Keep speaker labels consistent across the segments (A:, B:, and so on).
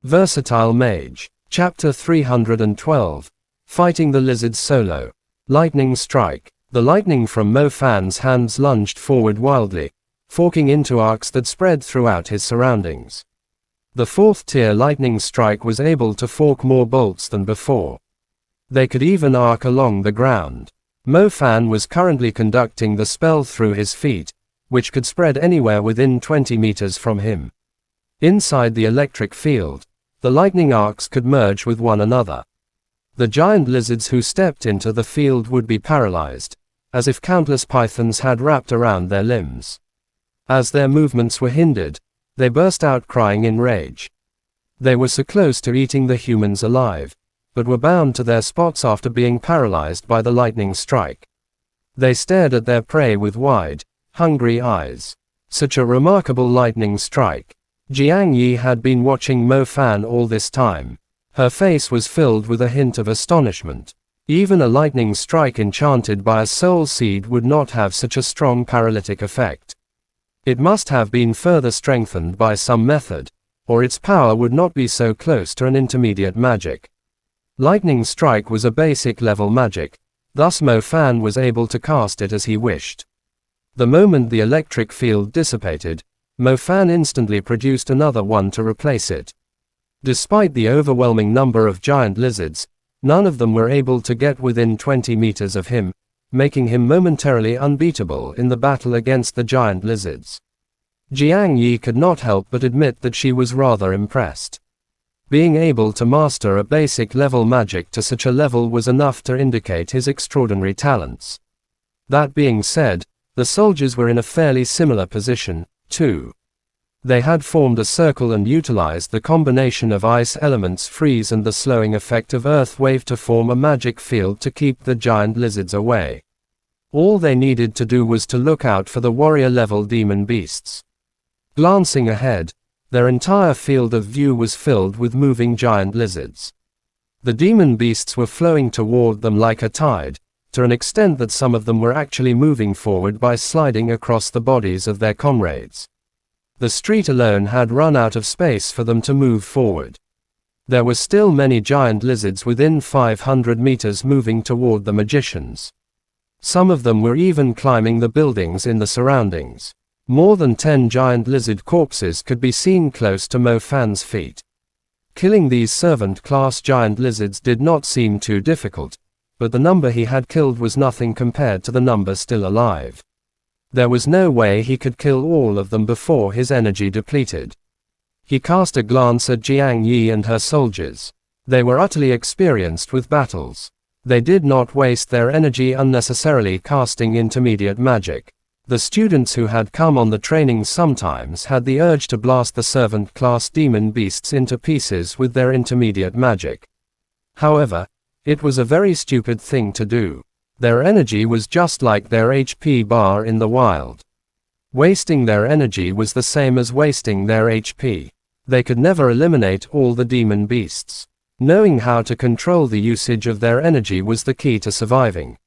A: Versatile Mage. Chapter 312. Fighting the Lizards Solo. Lightning Strike. The lightning from Mo Fan's hands lunged forward wildly, forking into arcs that spread throughout his surroundings. The fourth-tier lightning strike was able to fork more bolts than before. They could even arc along the ground. Mo Fan was currently conducting the spell through his feet, which could spread anywhere within 20 meters from him. Inside the electric field, the lightning arcs could merge with one another. The giant lizards who stepped into the field would be paralyzed, as if countless pythons had wrapped around their limbs. As their movements were hindered, they burst out crying in rage. They were so close to eating the humans alive, but were bound to their spots after being paralyzed by the lightning strike. They stared at their prey with wide, hungry eyes. Such a remarkable lightning strike. Jiang Yi had been watching Mo Fan all this time. Her face was filled with a hint of astonishment. Even a lightning strike enchanted by a soul seed would not have such a strong paralytic effect. It must have been further strengthened by some method, or its power would not be so close to an intermediate magic. Lightning strike was a basic level magic, thus Mo Fan was able to cast it as he wished. The moment the electric field dissipated, Mo Fan instantly produced another one to replace it. Despite the overwhelming number of giant lizards, none of them were able to get within 20 meters of him, making him momentarily unbeatable in the battle against the giant lizards. Jiang Yi could not help but admit that she was rather impressed. Being able to master a basic level magic to such a level was enough to indicate his extraordinary talents. That being said, the soldiers were in a fairly similar position, too. They had formed a circle and utilized the combination of ice elements freeze and the slowing effect of earth wave to form a magic field to keep the giant lizards away. All they needed to do was to look out for the warrior-level demon beasts. Glancing ahead, their entire field of view was filled with moving giant lizards. The demon beasts were flowing toward them like a tide, to an extent that some of them were actually moving forward by sliding across the bodies of their comrades. The street alone had run out of space for them to move forward. There were still many giant lizards within 500 meters moving toward the magicians. Some of them were even climbing the buildings in the surroundings. More than 10 giant lizard corpses could be seen close to Mo Fan's feet. Killing these servant-class giant lizards did not seem too difficult, but the number he had killed was nothing compared to the number still alive. There was no way he could kill all of them before his energy depleted. He cast a glance at Jiang Yi and her soldiers. They were utterly experienced with battles. They did not waste their energy unnecessarily casting intermediate magic. The students who had come on the training sometimes had the urge to blast the servant-class demon beasts into pieces with their intermediate magic. However, it was a very stupid thing to do. Their energy was just like their HP bar in the wild. Wasting their energy was the same as wasting their HP. They could never eliminate all the demon beasts. Knowing how to control the usage of their energy was the key to surviving.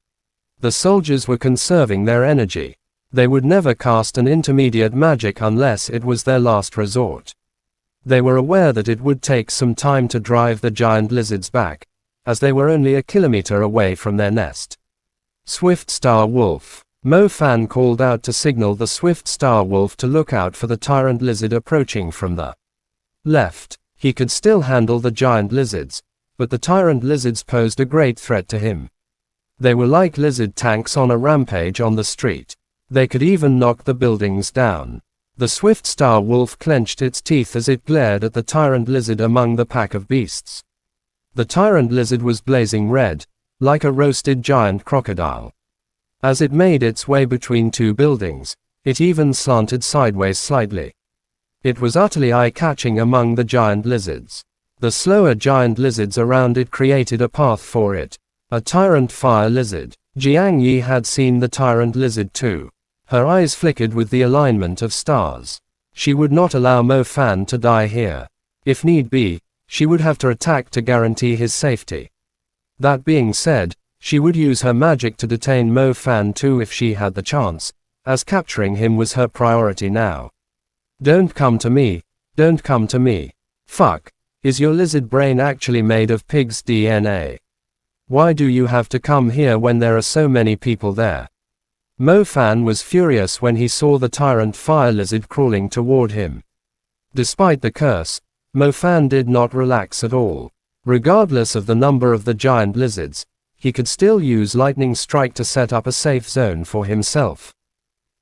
A: The soldiers were conserving their energy. They would never cast an intermediate magic unless it was their last resort. They were aware that it would take some time to drive the giant lizards back, as they were only a kilometer away from their nest. Swift Star Wolf. Mo Fan called out to signal the Swift Star Wolf to look out for the tyrant lizard approaching from the left. He could still handle the giant lizards, but the tyrant lizards posed a great threat to him. They were like lizard tanks on a rampage on the street. They could even knock the buildings down. The Swift Star Wolf clenched its teeth as it glared at the tyrant lizard among the pack of beasts. The tyrant lizard was blazing red, like a roasted giant crocodile. As it made its way between two buildings, it even slanted sideways slightly. It was utterly eye-catching among the giant lizards. The slower giant lizards around it created a path for it. A tyrant fire lizard. Jiang Yi had seen the tyrant lizard too. Her eyes flickered with the alignment of stars. She would not allow Mo Fan to die here. If need be, she would have to attack to guarantee his safety. That being said, she would use her magic to detain Mo Fan too if she had the chance, as capturing him was her priority now. Don't come to me, don't come to me. Fuck. Is your lizard brain actually made of pig's DNA? Why do you have to come here when there are so many people there? Mo Fan was furious when he saw the tyrant fire lizard crawling toward him. Despite the curse, Mo Fan did not relax at all. Regardless of the number of the giant lizards, he could still use lightning strike to set up a safe zone for himself.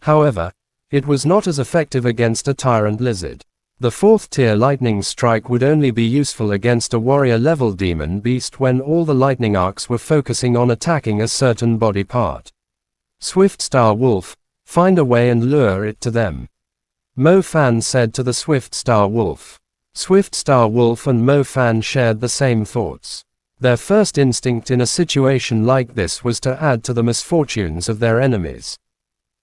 A: However, it was not as effective against a tyrant lizard. The 4th tier lightning strike would only be useful against a warrior level demon beast when all the lightning arcs were focusing on attacking a certain body part. Swift Star Wolf, find a way and lure it to them. Mo Fan said to the Swift Star Wolf. Swift Star Wolf and Mo Fan shared the same thoughts. Their first instinct in a situation like this was to add to the misfortunes of their enemies.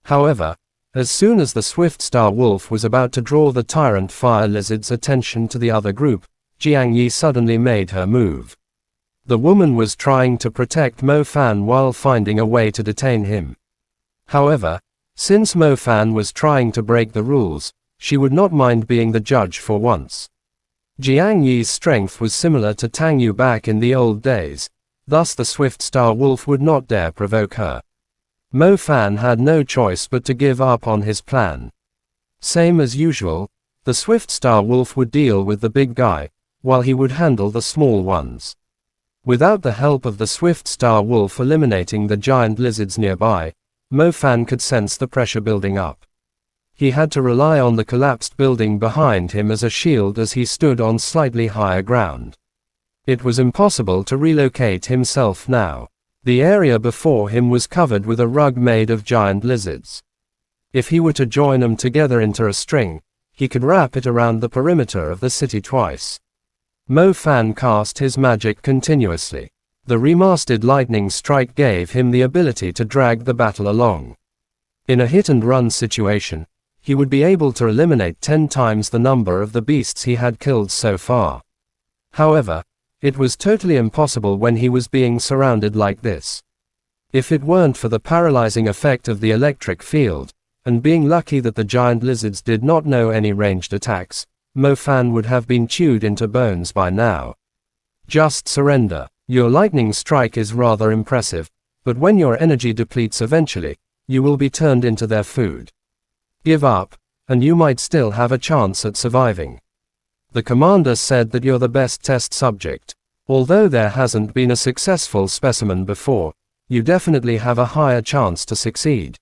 A: However, as soon as the Swift Star Wolf was about to draw the tyrant fire lizard's attention to the other group, Jiang Yi suddenly made her move. The woman was trying to protect Mo Fan while finding a way to detain him. However, since Mo Fan was trying to break the rules, she would not mind being the judge for once. Jiang Yi's strength was similar to Tang Yu back in the old days, thus the Swift Star Wolf would not dare provoke her. Mo Fan had no choice but to give up on his plan. Same as usual, the Swift Star Wolf would deal with the big guy, while he would handle the small ones. Without the help of the Swift Star Wolf eliminating the giant lizards nearby, Mo Fan could sense the pressure building up. He had to rely on the collapsed building behind him as a shield as he stood on slightly higher ground. It was impossible to relocate himself now. The area before him was covered with a rug made of giant lizards. If he were to join them together into a string, he could wrap it around the perimeter of the city twice. Mo Fan cast his magic continuously. The remastered lightning strike gave him the ability to drag the battle along. In a hit-and-run situation, he would be able to eliminate 10 times the number of the beasts he had killed so far. However, it was totally impossible when he was being surrounded like this. If it weren't for the paralyzing effect of the electric field, and being lucky that the giant lizards did not know any ranged attacks, Mo Fan would have been chewed into bones by now. Just surrender. Your lightning strike is rather impressive, but when your energy depletes eventually, you will be turned into their food. Give up, and you might still have a chance at surviving. The commander said that you're the best test subject. Although there hasn't been a successful specimen before, you definitely have a higher chance to succeed.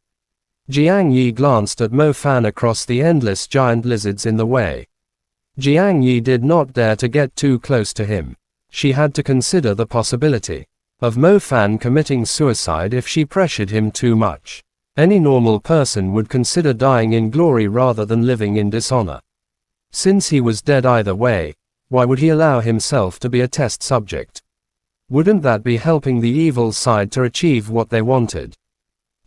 A: Jiang Yi glanced at Mo Fan across the endless giant lizards in the way. Jiang Yi did not dare to get too close to him. She had to consider the possibility of Mo Fan committing suicide if she pressured him too much. Any normal person would consider dying in glory rather than living in dishonor. Since he was dead either way, why would he allow himself to be a test subject? Wouldn't that be helping the evil side to achieve what they wanted?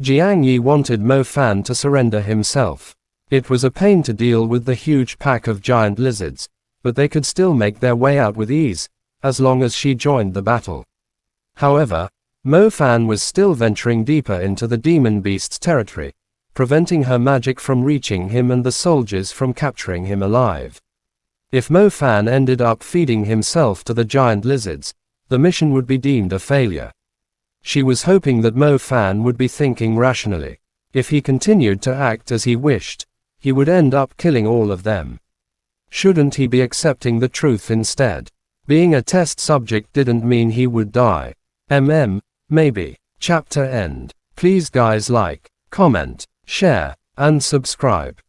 A: Jiang Yi wanted Mo Fan to surrender himself. It was a pain to deal with the huge pack of giant lizards, but they could still make their way out with ease, as long as she joined the battle. However, Mo Fan was still venturing deeper into the demon beast's territory, preventing her magic from reaching him and the soldiers from capturing him alive. If Mo Fan ended up feeding himself to the giant lizards, the mission would be deemed a failure. She was hoping that Mo Fan would be thinking rationally. If he continued to act as he wished, he would end up killing all of them. Shouldn't he be accepting the truth instead? Being a test subject didn't mean he would die. Maybe. Chapter end. Please guys like, comment, share, and subscribe.